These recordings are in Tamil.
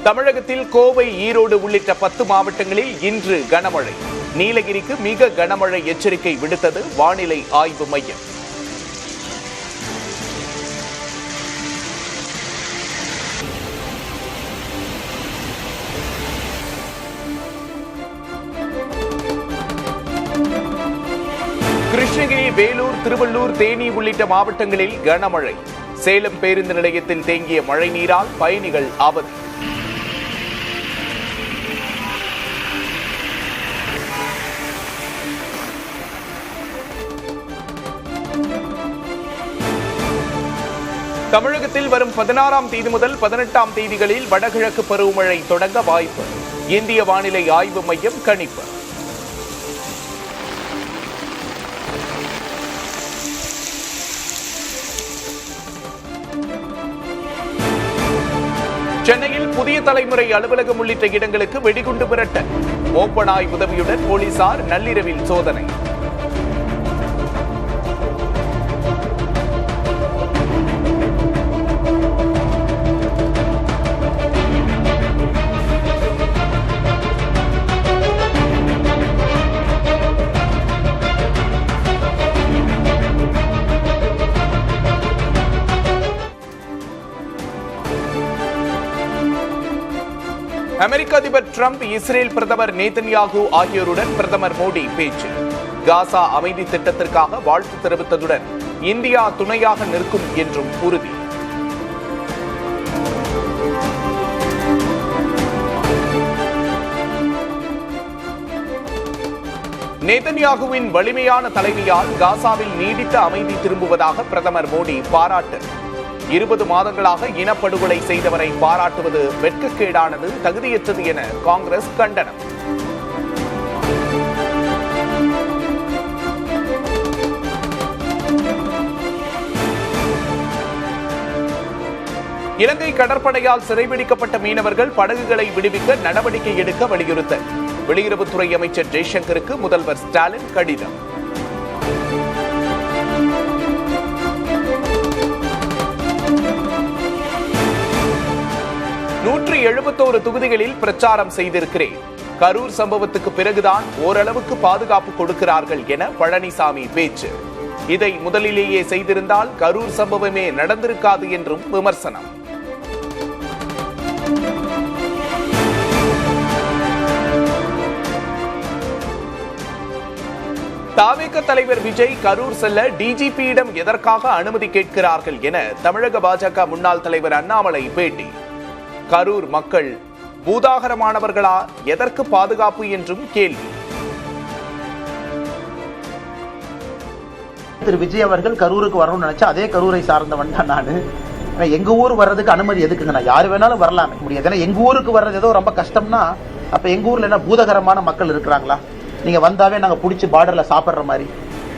தமிழகத்தில் கோவை, ஈரோடு உள்ளிட்ட 10 மாவட்டங்களில் இன்று கனமழை. நீலகிரிக்கு மிக கனமழை எச்சரிக்கை விடுத்தது வானிலை ஆய்வு மையம். கிருஷ்ணகிரி, வேலூர், திருவள்ளூர், தேனி உள்ளிட்ட மாவட்டங்களில் கனமழை. சேலம் பேருந்து நிலையத்தில் தேங்கிய மழை நீரால் பயணிகள் அவதி. தமிழகத்தில் வரும் 16ஆம் தேதி முதல் 18ஆம் தேதிகளில் வடகிழக்கு பருவமழை தொடங்க வாய்ப்பு. இந்திய வானிலை ஆய்வு மையம் கணிப்பு. சென்னையில் புதிய தலைமுறை அலுவலகம் உள்ளிட்ட இடங்களுக்கு வெடிகுண்டு மிரட்டல். ஓப்பனாய் உதவியுடன் போலீசார் நள்ளிரவில் சோதனை. அமெரிக்க அதிபர் டிரம்ப், இஸ்ரேல் பிரதமர் நேதன்யாகு ஆகியோருடன் பிரதமர் மோடி பேச்சு. காசா அமைதி திட்டத்திற்காக வாழ்த்து தெரிவித்ததுடன் இந்தியா துணையாக நிற்கும் என்றும் உறுதி. நேதன்யாகுவின் வலிமையான தலைமையால் காசாவில் நீடித்த அமைதி திரும்புவதாக பிரதமர் மோடி பாராட்டு. 20 மாதங்களாக இனப்படுகொலை செய்தவரை பாராட்டுவது வெட்கக்கேடானது, தகுதியற்றது என காங்கிரஸ் கண்டனம். இலங்கை கடற்படையால் சிறைபிடிக்கப்பட்ட மீனவர்கள் படகுகளை விடுவிக்க நடவடிக்கை எடுக்க வலியுறுத்தல். வெளியுறவுத்துறை அமைச்சர் ஜெய்சங்கருக்கு முதல்வர் ஸ்டாலின் கடிதம். நூற்று 71 தொகுதிகளில் பிரச்சாரம் செய்திருக்கிறேன். கரூர் சம்பவத்துக்கு பிறகுதான் ஓரளவுக்கு பாதுகாப்பு கொடுக்கிறார்கள் என பழனிசாமி பேச்சு. இதை முதலிலேயே செய்திருந்தால் கரூர் சம்பவமே நடந்திருக்காது என்றும் விமர்சனம். தவிக தலைவர் விஜய் கரூர் செல்ல டிஜிபியிடம் எதற்காக அனுமதி கேட்கிறார்கள் என தமிழக பாஜக முன்னாள் தலைவர் அண்ணாமலை பேட்டி. கரூர் மக்கள் பூதாகரமானவர்களா, எதற்கு பாதுகாப்பு என்றும் கேள்வி. திரு விஜய் அவர்கள் கரூருக்கு வரணும்னு நினைச்சா அதே கரூரை சார்ந்தவன் தான் நானு. எங்க ஊர் வர்றதுக்கு அனுமதி எதுக்குங்க? யாரு வேணாலும் வரலாம் முடியாது. ஏன்னா எங்க ஊருக்கு வர்றது ஏதோ ரொம்ப கஷ்டம்னா அப்ப எங்க ஊர்ல என்ன பூதகரமான மக்கள் இருக்கிறாங்களா? நீங்க வந்தாவே நாங்க பிடிச்சி பார்டர்ல சாப்பிடுற மாதிரி.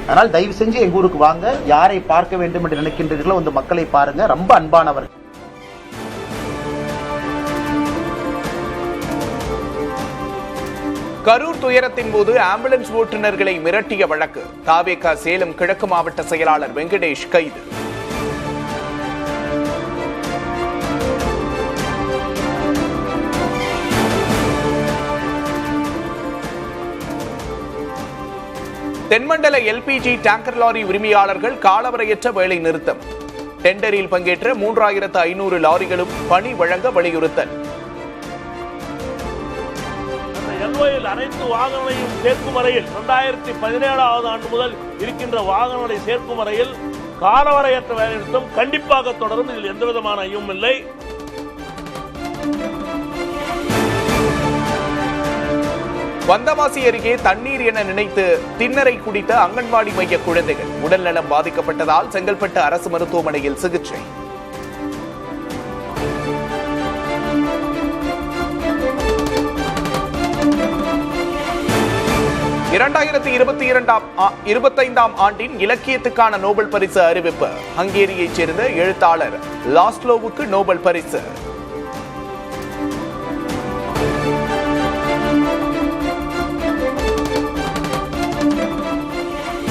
அதனால் தயவு செஞ்சு எங்க ஊருக்கு வாங்க. யாரை பார்க்க வேண்டும் என்று நினைக்கின்றீர்களோ அந்த மக்களை பாருங்க. ரொம்ப அன்பானவர்கள். கரூர் துயரத்தின் போது ஆம்புலன்ஸ் ஓட்டுநர்களை மிரட்டிய வழக்கு. தவிக சேலம் கிழக்கு மாவட்ட செயலாளர் வெங்கடேஷ் கைது. தென்மண்டல எல்பிஜி டேங்கர் லாரி உரிமையாளர்கள் காலவரையற்ற வேலை நிறுத்தம். டெண்டரில் பங்கேற்ற 3500 லாரிகளும் பணி வழங்க வலியுறுத்தல். அனைத்து வாகனங்களையும் சேர்க்கும் வரையில் 2017ஆவது ஆண்டு முதல் இருக்கின்ற வாகனங்களை சேர்க்கும் வரையில் காலவரையற்ற வேலைநிறுத்தம் கண்டிப்பாக தொடரும். இதில் எந்தவிதமான ஐயமும் இல்லை. வந்தவாசி அருகே தண்ணீர் என நினைத்து திண்ணரை குடித்த அங்கன்வாடி மைய குழந்தைகள் உடல்நலம் பாதிக்கப்பட்டதால் செங்கல்பட்டு அரசு மருத்துவமனையில் சிகிச்சை. இரண்டாயிரத்து 25ஆம் ஆண்டின் இலக்கியத்துக்கான நோபல் பரிசு அறிவிப்பு. ஹங்கேரியைச் சேர்ந்த எழுத்தாளர் லாஸ்லோவுக்கு நோபல் பரிசு.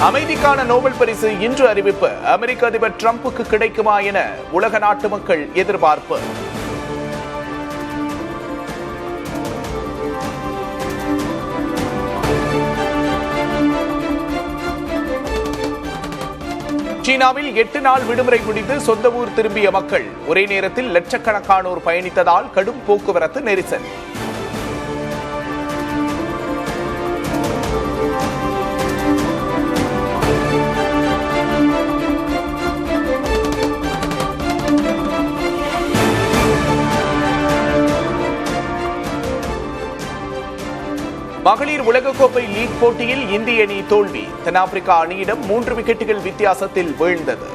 அமைதிக்கான நோபல் பரிசு இன்று அறிவிப்பு. அமெரிக்க அதிபர் டிரம்புக்கு கிடைக்குமா என உலக நாட்டு மக்கள் எதிர்பார்ப்பு. சீனாவில் 8 நாள் விடுமுறை முடிந்து சொந்த ஊர் திரும்பிய மக்கள் ஒரே நேரத்தில் லட்சக்கணக்கானோர் பயணித்ததால் கடும் போக்குவரத்து நெரிசல். மகளிர் உலகக்கோப்பை லீக் போட்டியில் இந்திய அணி தோல்வி. தென்னாப்பிரிக்கா அணியிடம் 3 விக்கெட்டுகள் வித்தியாசத்தில் வீழ்ந்தது.